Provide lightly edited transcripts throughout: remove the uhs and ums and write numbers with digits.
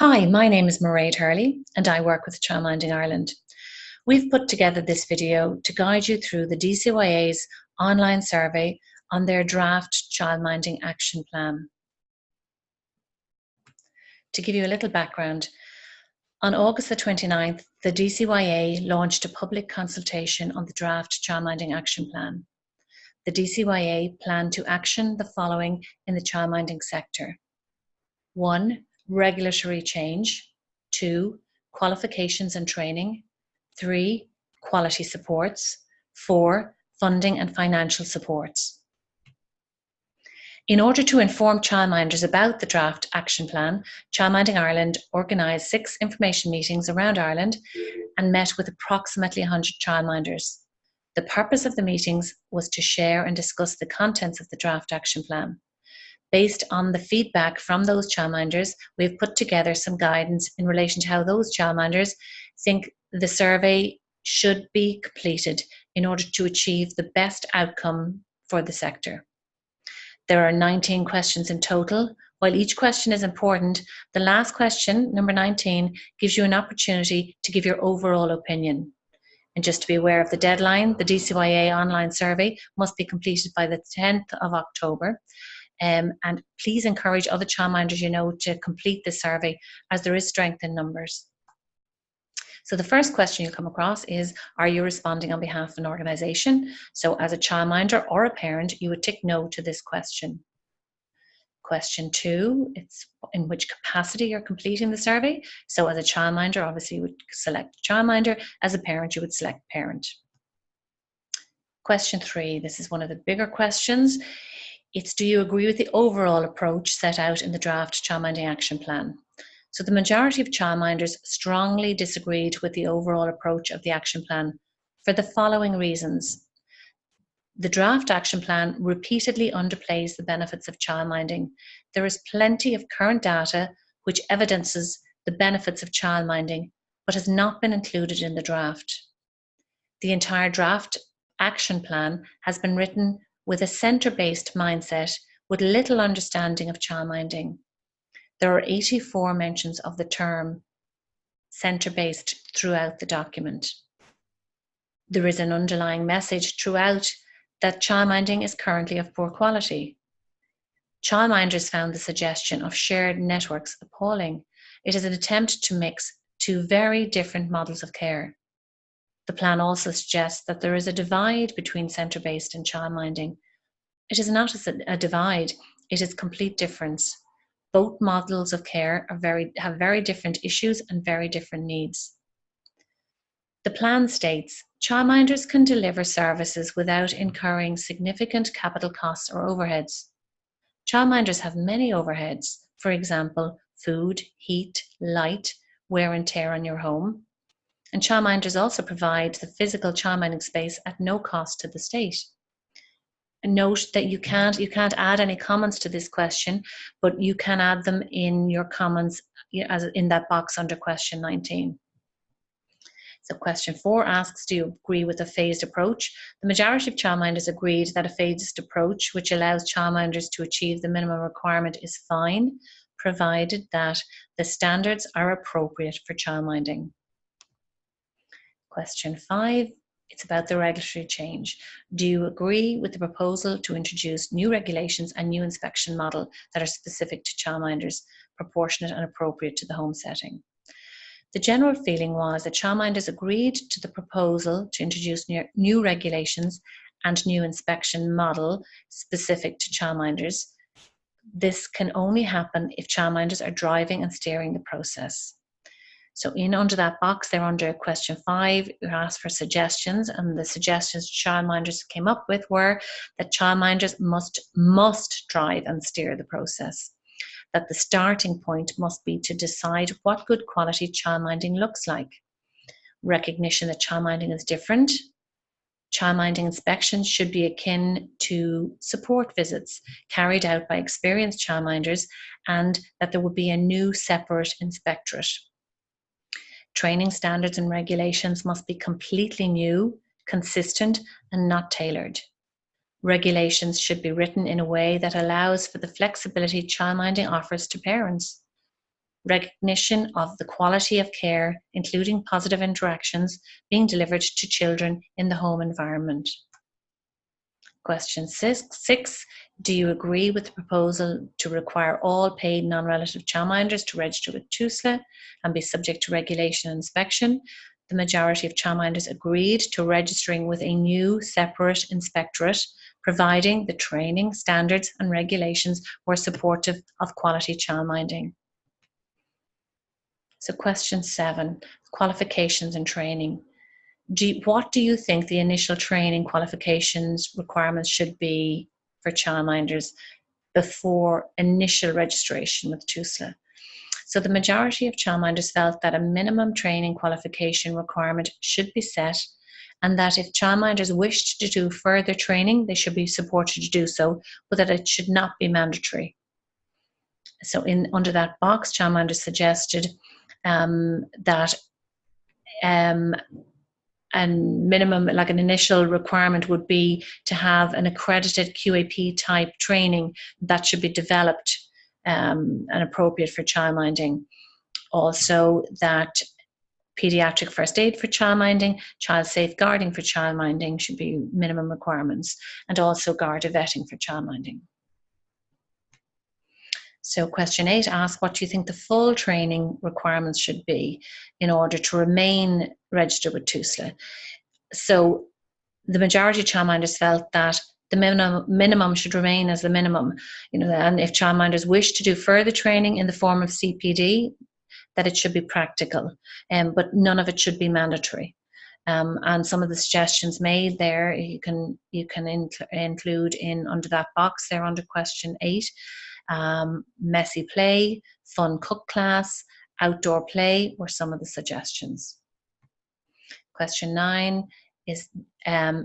Hi, my name is Mairead Hurley and I work with Childminding Ireland. We've put together this video to guide you through the DCYA's online survey on their draft Childminding Action Plan. To give you a little background, on August the 29th, the DCYA launched a public consultation on the draft Childminding Action Plan. The DCYA planned to action the following in the childminding sector. 1. Regulatory change. 2. Qualifications and training. 3. Quality supports. 4. Funding and financial supports. In order to inform childminders about the draft action plan, Childminding Ireland organised 6 information meetings around Ireland and met with approximately 100 childminders. The purpose of the meetings was to share and discuss the contents of the draft action plan. Based on the feedback from those childminders, we've put together some guidance in relation to how those childminders think the survey should be completed in order to achieve the best outcome for the sector. There are 19 questions in total. While each question is important, the last question, number 19, gives you an opportunity to give your overall opinion. And just to be aware of the deadline, the DCYA online survey must be completed by the 10th of October. And please encourage other childminders you know to complete this survey, as there is strength in numbers. So the first question you come across is, are you responding on behalf of an organisation? So as a childminder or a parent, you would tick no to this question. Question 2, it's in which capacity you're completing the survey. So as a childminder, obviously you would select childminder. As a parent, you would select parent. Question 3, this is one of the bigger questions. It's, do you agree with the overall approach set out in the draft Childminding Action Plan? So the majority of childminders strongly disagreed with the overall approach of the action plan for the following reasons. The draft action plan repeatedly underplays the benefits of childminding. There is plenty of current data which evidences the benefits of childminding, but has not been included in the draft. The entire draft action plan has been written with a centre-based mindset with little understanding of childminding. There are 84 mentions of the term centre-based throughout the document. There is an underlying message throughout that childminding is currently of poor quality. Childminders found the suggestion of shared networks appalling. It is an attempt to mix 2 very different models of care. The plan also suggests that there is a divide between centre-based and childminding. It is not a divide, it is complete difference. Both models of care have very different issues and very different needs. The plan states, childminders can deliver services without incurring significant capital costs or overheads. Childminders have many overheads, for example, food, heat, light, wear and tear on your home. And childminders also provide the physical childminding space at no cost to the state. And note that you can't add any comments to this question, but you can add them in your comments as in that box under question 19. So question 4 asks, do you agree with a phased approach? The majority of childminders agreed that a phased approach, which allows childminders to achieve the minimum requirement, is fine, provided that the standards are appropriate for childminding. Question 5, it's about the regulatory change. Do you agree with the proposal to introduce new regulations and new inspection model that are specific to childminders, proportionate and appropriate to the home setting? The general feeling was that childminders agreed to the proposal to introduce new regulations and new inspection model specific to childminders. This can only happen if childminders are driving and steering the process. So under that box there under question 5, you asked for suggestions, and the suggestions childminders came up with were that childminders must drive and steer the process. That the starting point must be to decide what good quality childminding looks like. Recognition that childminding is different. Childminding inspections should be akin to support visits carried out by experienced childminders, and that there would be a new separate inspectorate. Training standards and regulations must be completely new, consistent, and not tailored. Regulations should be written in a way that allows for the flexibility childminding offers to parents. recognition of the quality of care, including positive interactions being delivered to children in the home environment. Question 6. Do you agree with the proposal to require all paid non-relative childminders to register with TUSLA and be subject to regulation and inspection? The majority of childminders agreed to registering with a new separate inspectorate, providing the training, standards and regulations were supportive of quality childminding. So question 7, qualifications and training. What do you think the initial training qualifications requirements should be for childminders before initial registration with TUSLA? So the majority of childminders felt that a minimum training qualification requirement should be set, and that if childminders wished to do further training, they should be supported to do so, but that it should not be mandatory. So under that box, childminders suggested that and minimum, like an initial requirement would be to have an accredited QAP type training that should be developed and appropriate for childminding. Also that pediatric first aid for childminding, child safeguarding for childminding should be minimum requirements, and also Garda vetting for childminding. So question 8 asks, what do you think the full training requirements should be in order to remain registered with TUSLA? So the majority of childminders felt that the minimum should remain as the minimum, and if childminders wish to do further training in the form of CPD, that it should be practical, but none of it should be mandatory. And some of the suggestions made there, you can include under that box there under question 8. Messy play, fun cook class, outdoor play were some of the suggestions. Question 9 is,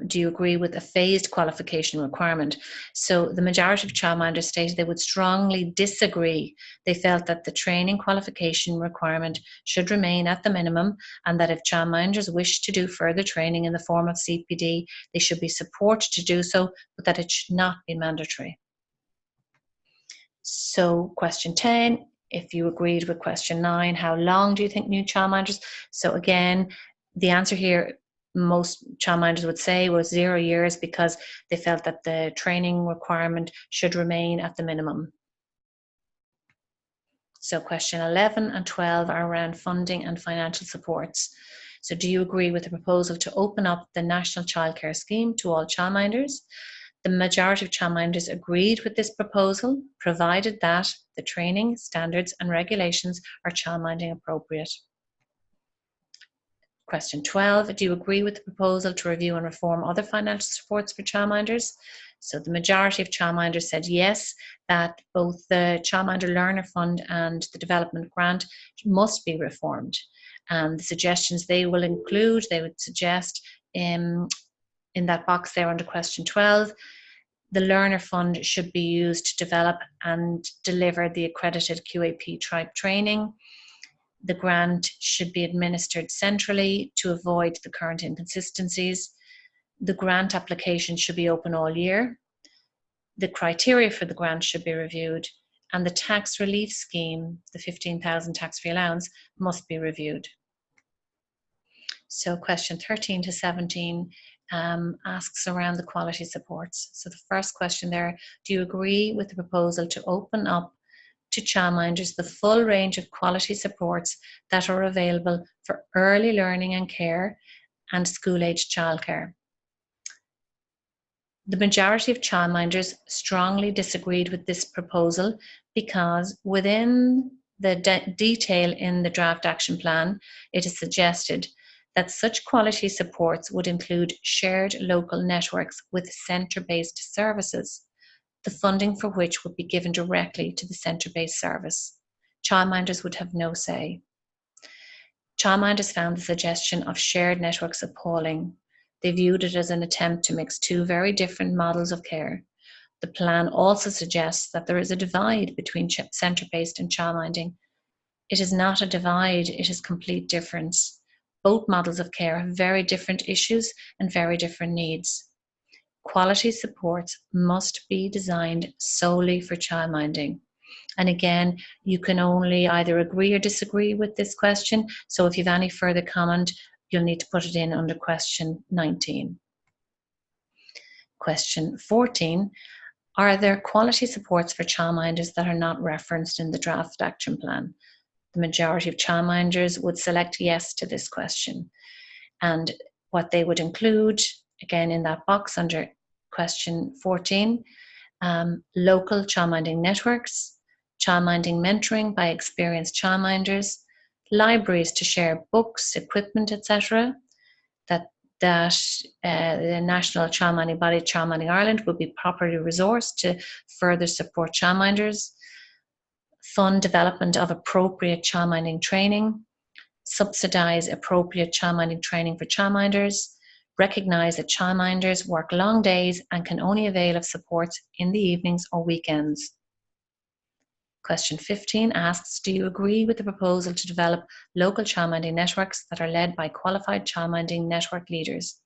do you agree with a phased qualification requirement? So the majority of childminders stated they would strongly disagree. They felt that the training qualification requirement should remain at the minimum, and that if childminders wish to do further training in the form of CPD, they should be supported to do so, but that it should not be mandatory. So question 10, if you agreed with question 9, how long do you think new childminders? So again, the answer here, most childminders would say, was 0 years, because they felt that the training requirement should remain at the minimum. So question 11 and 12 are around funding and financial supports. So do you agree with the proposal to open up the National Childcare scheme to all childminders? The majority of childminders agreed with this proposal, provided that the training, standards and regulations are childminding appropriate. Question 12, do you agree with the proposal to review and reform other financial supports for childminders? So the majority of childminders said yes, that both the Childminder Learner Fund and the Development Grant must be reformed. And the suggestions they will include, they would suggest in that box there under question 12, the Learner Fund should be used to develop and deliver the accredited QAP type training. The grant should be administered centrally to avoid the current inconsistencies. The grant application should be open all year. The criteria for the grant should be reviewed, and the tax relief scheme, the 15,000 tax-free allowance, must be reviewed. So question 13 to 17 asks around the quality supports. So the first question there, do you agree with the proposal to open up to childminders the full range of quality supports that are available for early learning and care and school-aged childcare? The majority of childminders strongly disagreed with this proposal because within the detail in the draft action plan, it is suggested that such quality supports would include shared local networks with centre-based services, the funding for which would be given directly to the centre-based service. Childminders would have no say. Childminders found the suggestion of shared networks appalling. They viewed it as an attempt to mix two very different models of care. The plan also suggests that there is a divide between centre-based and childminding. It is not a divide, it is complete difference. Both models of care have very different issues and very different needs. Quality supports must be designed solely for childminding. And again, you can only either agree or disagree with this question. So if you have any further comment, you'll need to put it in under question 19. Question 14. Are there quality supports for childminders that are not referenced in the draft action plan? The majority of childminders would select yes to this question. And what they would include, again, in that box under question 14, local childminding networks, childminding mentoring by experienced childminders, libraries to share books, equipment, etc. That the National Childminding Body, Childminding Ireland, would be properly resourced to further support childminders, fund development of appropriate childminding training, subsidise appropriate childminding training for childminders, recognise that childminders work long days and can only avail of supports in the evenings or weekends. Question 15 asks, do you agree with the proposal to develop local childminding networks that are led by qualified childminding network leaders?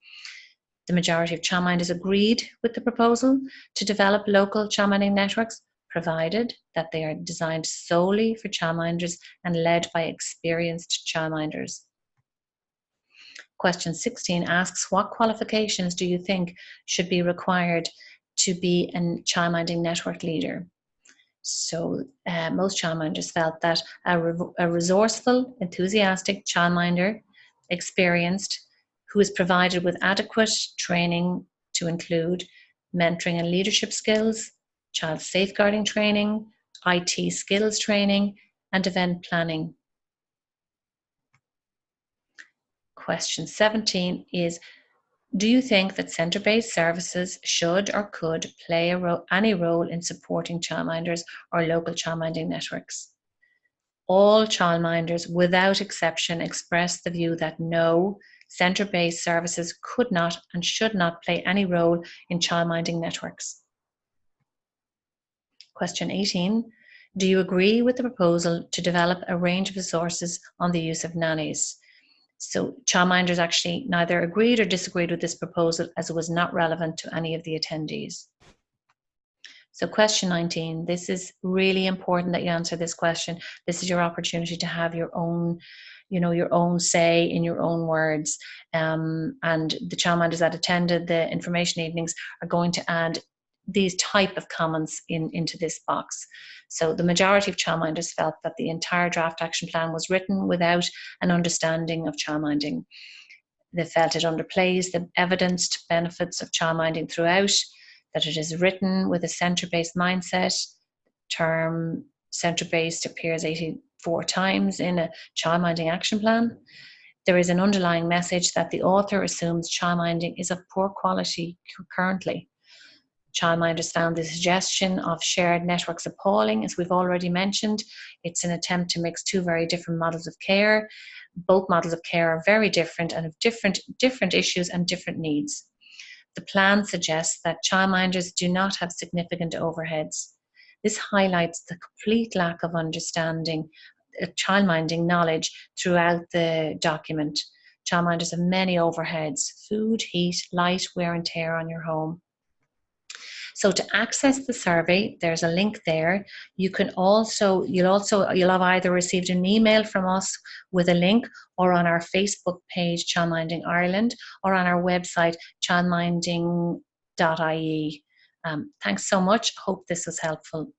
The majority of childminders agreed with the proposal to develop local childminding networks, provided that they are designed solely for childminders and led by experienced childminders. Question 16 asks, what qualifications do you think should be required to be a childminding network leader? So most childminders felt that a resourceful, enthusiastic childminder, experienced, who is provided with adequate training to include mentoring and leadership skills, child safeguarding training, IT skills training, and event planning. Question 17 is, do you think that centre-based services should or could play any role in supporting childminders or local childminding networks? All childminders, without exception, expressed the view that no, centre-based services could not and should not play any role in childminding networks. Question 18. Do you agree with the proposal to develop a range of resources on the use of nannies? So childminders actually neither agreed or disagreed with this proposal, as it was not relevant to any of the attendees. So question 19, this is really important that you answer this question. This is your opportunity to have your own, your own say in your own words. And the childminders that attended the information evenings are going to add these type of comments into this box. So the majority of childminders felt that the entire draft action plan was written without an understanding of childminding. They felt it underplays the evidenced benefits of childminding throughout, that it is written with a centre-based mindset. Term centre-based appears 84 times in a childminding action plan. There is an underlying message that the author assumes childminding is of poor quality currently. Childminders found the suggestion of shared networks appalling, as we've already mentioned. It's an attempt to mix two very different models of care. Both models of care are very different and have different issues and different needs. The plan suggests that childminders do not have significant overheads. This highlights the complete lack of understanding childminding knowledge throughout the document. Childminders have many overheads: food, heat, light, wear and tear on your home. So to access the survey, there's a link there. You'll have either received an email from us with a link, or on our Facebook page, Childminding Ireland, or on our website, childminding.ie. Thanks so much. Hope this was helpful.